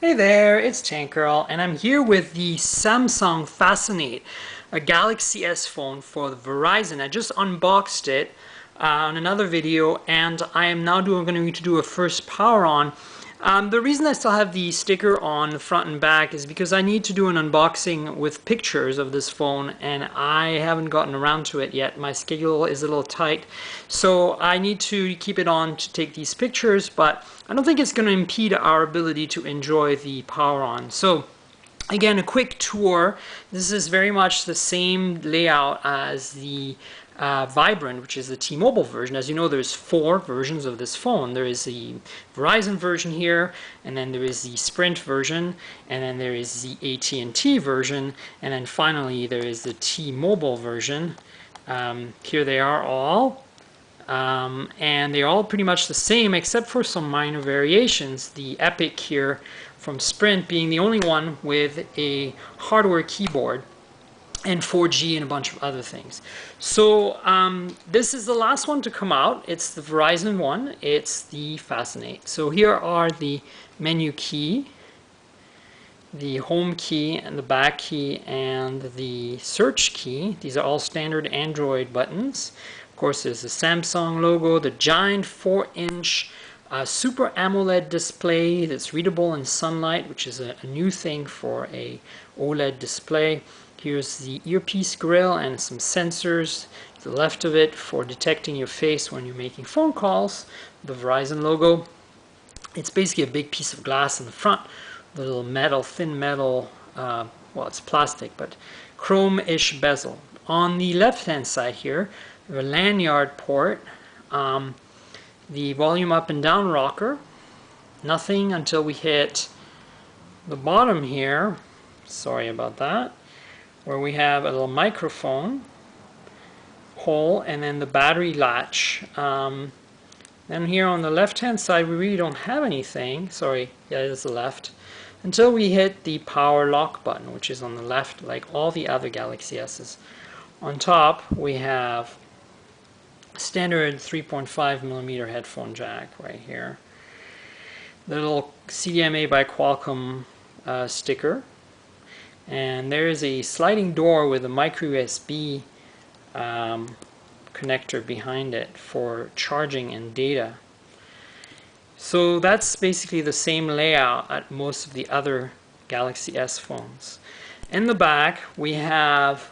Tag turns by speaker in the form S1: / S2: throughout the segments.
S1: Hey there, it's Tank Girl, and I'm here with the Samsung Fascinate, a Galaxy S phone for the Verizon. I just unboxed it on another video, and I am now going to do a first power on. The reason I still have the sticker on the front and back is because I need to do an unboxing with pictures of this phone, and I haven't gotten around to it yet. My schedule is a little tight, so I need to keep it on to take these pictures, but I don't think it's going to impede our ability to enjoy the power on. So again, a quick tour. This is very much the same layout as the Vibrant, which is the T-Mobile version. As you know, there's 4 versions of this phone. There is the Verizon version here, and then there is the Sprint version, and then there is the AT&T version, and then finally there is the T-Mobile version. Here they are all. And they're all pretty much the same except for some minor variations. The Epic here from Sprint being the only one with a hardware keyboard and 4G and a bunch of other things. So this is the last one to come out. It's the Verizon one. It's the Fascinate. So here are the menu key, the home key, and the back key, and the search key. These are all standard Android buttons. Of course, there's the Samsung logo, the giant 4-inch Super AMOLED display that's readable in sunlight, which is a new thing for a OLED display. Here's the earpiece grill and some sensors to the left of it for detecting your face when you're making phone calls. The Verizon logo. It's basically a big piece of glass in the front, the little metal, thin metal, well, it's plastic, but chrome-ish bezel. On the left-hand side here, we have a lanyard port, the volume up and down rocker, nothing until we hit the bottom here, sorry about that, where we have a little microphone hole and then the battery latch. Then here on the left hand side we really don't have anything, sorry, yeah, it is the left, until we hit the power lock button, which is on the left like all the other Galaxy S's. On top we have standard 3.5mm headphone jack right here. The little CDMA by Qualcomm sticker. And there is a sliding door with a micro USB connector behind it for charging and data. So that's basically the same layout at most of the other Galaxy S phones. In the back we have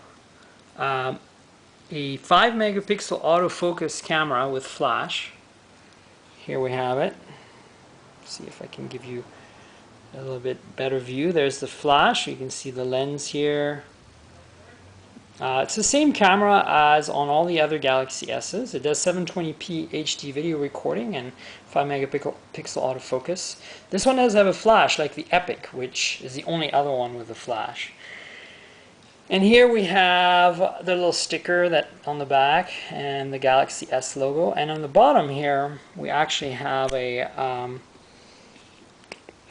S1: a 5-megapixel autofocus camera with flash. Here we have it. See if I can give you a little bit better view. There's the flash. You can see the lens here. It's the same camera as on all the other Galaxy S's. It does 720p HD video recording and 5-megapixel autofocus. This one does have a flash like the Epic, which is the only other one with a flash. And here we have the little sticker that on the back and the Galaxy S logo. And on the bottom here, we actually have a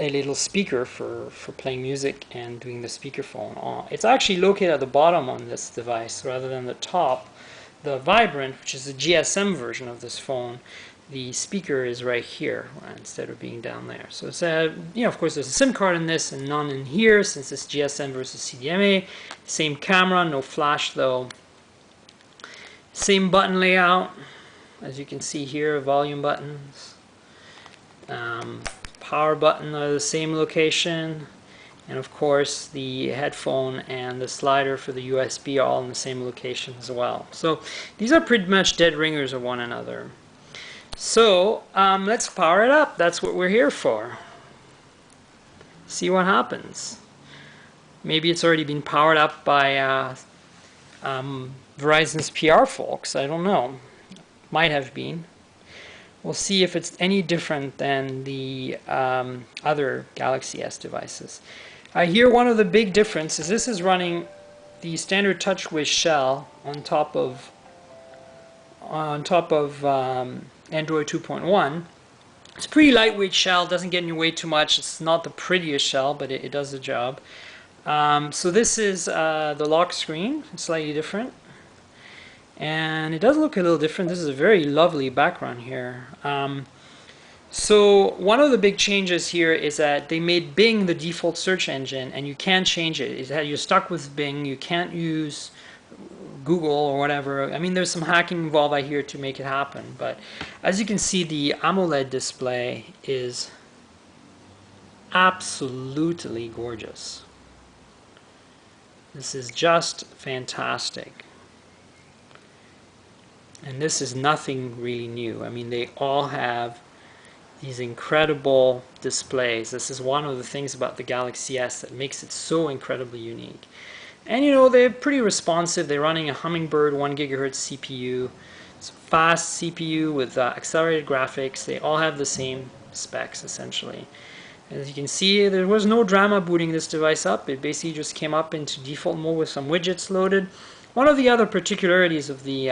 S1: little speaker for playing music and doing the speakerphone on. It's actually located at the bottom on this device rather than the top. The Vibrant, which is the GSM version of this phone, the speaker is right here instead of being down there. So it's of course there's a SIM card in this and none in here since it's GSM versus CDMA. Same camera, no flash though. Same button layout, as you can see here, volume buttons. Power button are the same location, and of course the headphone and the slider for the USB are all in the same location as well. So these are pretty much dead ringers of one another. So let's power it up. That's what we're here for. See what happens. Maybe it's already been powered up by Verizon's PR folks. I don't know. Might have been. We'll see if it's any different than the other Galaxy S devices. Here one of the big differences, this is running the standard TouchWiz shell on top of Android 2.1. It's a pretty lightweight shell, doesn't get in your way too much. It's not the prettiest shell, but it does the job. So this is the lock screen, it's slightly different. And it does look a little different. This is a very lovely background here. So one of the big changes here is that they made Bing the default search engine, and you can't change it. Is that you're stuck with Bing. You can't use Google or whatever. I mean, there's some hacking involved out here to make it happen. But as you can see, the AMOLED display is absolutely gorgeous. This is just fantastic. And this is nothing really new. I mean, they all have these incredible displays. This is one of the things about the Galaxy S that makes it so incredibly unique. And you know, they're pretty responsive. They're running a Hummingbird 1 gigahertz CPU. It's a fast CPU with accelerated graphics. They all have the same specs essentially. As you can see, there was no drama booting this device up. It basically just came up into default mode with some widgets loaded. One of the other particularities of the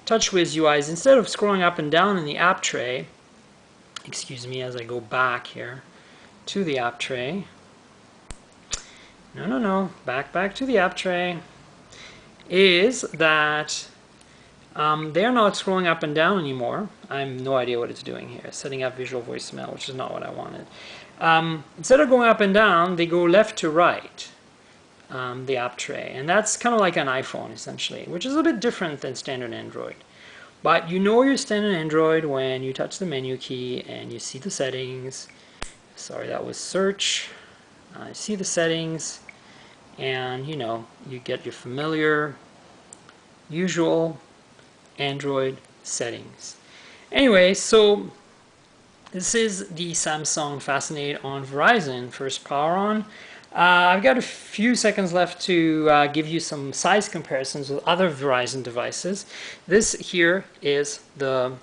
S1: TouchWiz UI is instead of scrolling up and down in the app tray, excuse me as I go back here to the app tray. Back to the app tray. Is that they're not scrolling up and down anymore. I have no idea what it's doing here. Setting up visual voicemail, which is not what I wanted. Instead of going up and down, they go left to right, the app tray. And that's kind of like an iPhone, essentially, which is a bit different than standard Android. But you know your standard Android when you touch the menu key and you see the settings. Sorry, that was search. You see the settings, and you know, you get your familiar, usual Android settings. Anyway, so this is the Samsung Fascinate on Verizon, first power on. I've got a few seconds left to give you some size comparisons with other Verizon devices. This here is the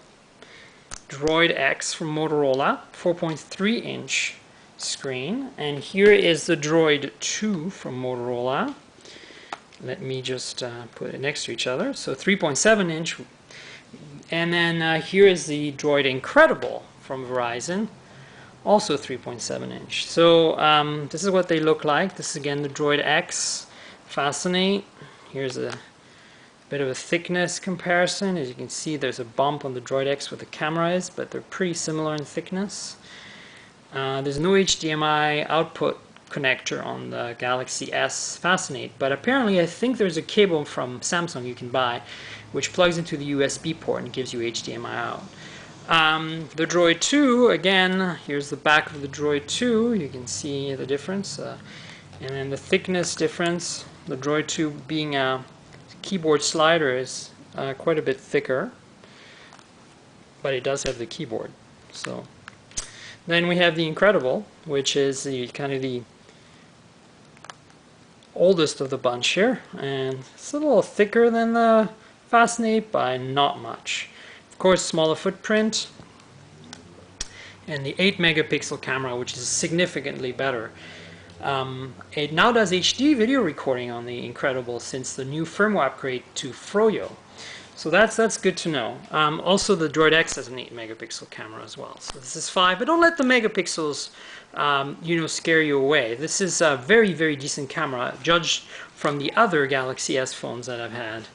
S1: Droid X from Motorola, 4.3 inch screen, and here is the Droid 2 from Motorola. Let me just put it next to each other. So 3.7 inch, and then here is the Droid Incredible from Verizon, also 3.7 inch. So this is what they look like. This is again the Droid X Fascinate. Here's a bit of a thickness comparison. As you can see, there's a bump on the Droid X where the camera is, but they're pretty similar in thickness. There's no HDMI output connector on the Galaxy S Fascinate, but apparently I think there's a cable from Samsung you can buy which plugs into the USB port and gives you HDMI out. The Droid 2, again, here's the back of the Droid 2. You can see the difference, and then the thickness difference. The Droid 2 being a keyboard slider is quite a bit thicker, but it does have the keyboard. So then we have the Incredible, which is the kind of the oldest of the bunch here, and it's a little thicker than the Fascinate by not much. Of course, smaller footprint, and the 8 megapixel camera, which is significantly better. It now does HD video recording on the Incredible since the new firmware upgrade to Froyo. So that's good to know. Also, the Droid X has an 8 megapixel camera as well. So this is 5, but don't let the megapixels scare you away. This is a very, very decent camera, judged from the other Galaxy S phones that I've had,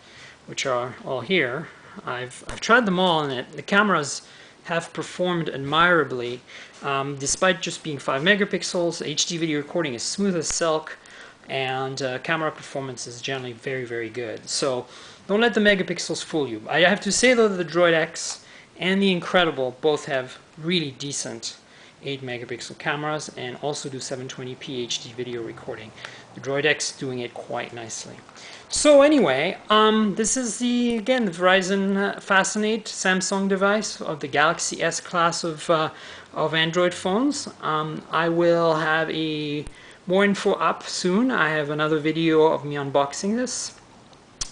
S1: which are all here. I've tried them all, and the cameras have performed admirably. Despite just being 5 megapixels, HD video recording is smooth as silk, and camera performance is generally very, very good. So don't let the megapixels fool you. I have to say though that the Droid X and the Incredible both have really decent 8 megapixel cameras and also do 720p HD video recording. The Droid X doing it quite nicely. So anyway, this is the Verizon Fascinate Samsung device of the Galaxy S class of Android phones. I will have more info up soon. I have another video of me unboxing this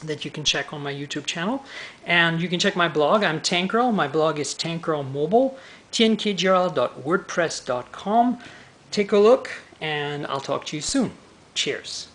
S1: that you can check on my YouTube channel. And you can check my blog. I'm Tankrel. My blog is Tankrel Mobile, tnkgrl.wordpress.com. Take a look, and I'll talk to you soon. Cheers.